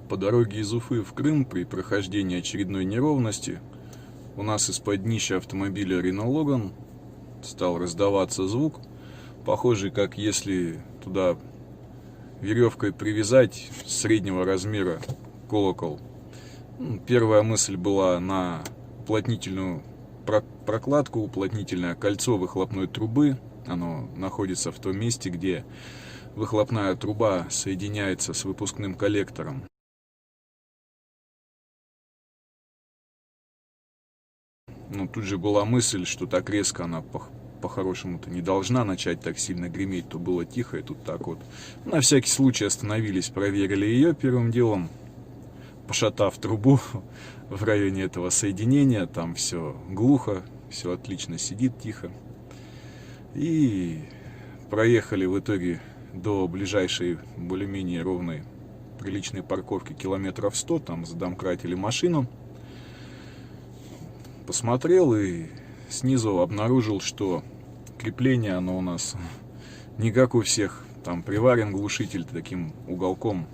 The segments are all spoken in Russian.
По дороге из Уфы в Крым при прохождении очередной неровности у нас из-под днища автомобиля Renault Logan стал раздаваться звук, похожий, как если туда веревкой привязать среднего размера колокол. Первая мысль была на уплотнительную прокладку, уплотнительное кольцо выхлопной трубы. Оно находится в том месте, где выхлопная труба соединяется с выпускным коллектором. Но тут же была мысль, что так резко она по-хорошему-то не должна начать так сильно греметь, то было тихо, и тут так вот. На всякий случай остановились, проверили ее первым делом, пошатав трубу в районе этого соединения. Там все глухо, все отлично сидит, тихо. И проехали в итоге до ближайшей более-менее ровной приличной парковки километров 100, там задомкратили машину. Посмотрел и снизу обнаружил, что крепление оно у нас не как у всех. Там приварен глушитель таким уголком.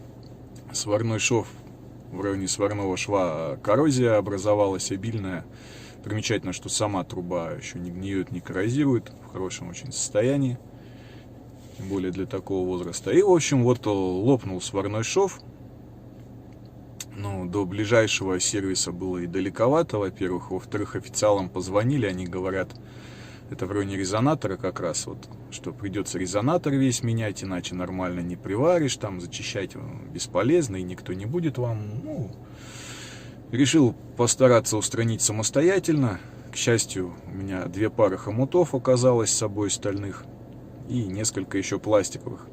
Сварной шов в районе сварного шва, коррозия образовалась обильная. Примечательно, что сама труба еще не гниет, не коррозирует, в хорошем очень состоянии, тем более для такого возраста. И, в общем, вот лопнул сварной шов. Ну, до ближайшего сервиса было и далековато, во-первых. Во-вторых, официалам позвонили, они говорят, это в районе резонатора как раз, вот, что придется резонатор весь менять, иначе нормально не приваришь, там зачищать бесполезно, и никто не будет вам. Ну, решил постараться устранить самостоятельно. К счастью, у меня 2 пары хомутов оказалось с собой стальных и несколько еще пластиковых.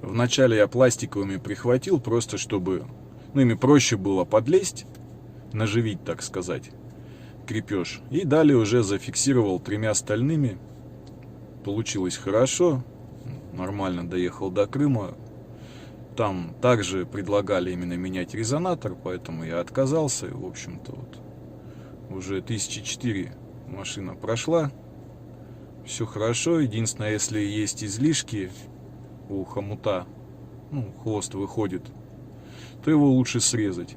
Вначале я пластиковыми прихватил, просто чтобы, ими проще было подлезть, наживить, так сказать, крепеж. И далее уже зафиксировал 3 стальными. Получилось хорошо, нормально доехал до Крыма. Там также предлагали именно менять резонатор, поэтому я отказался. И, в общем-то, вот уже 1004 машина прошла. Все хорошо. Единственное, если есть излишки у хомута, хвост выходит, то его лучше срезать.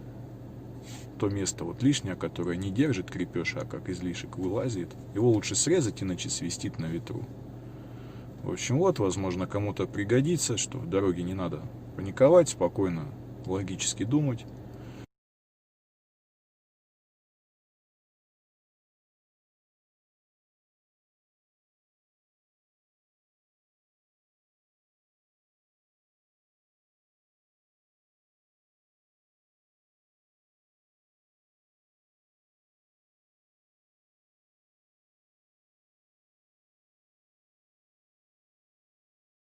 То место вот лишнее, которое не держит крепеж, а как излишек вылазит, его лучше срезать, иначе свистит на ветру. В общем, вот, возможно, кому-то пригодится, что в дороге не надо паниковать, спокойно, логически думать.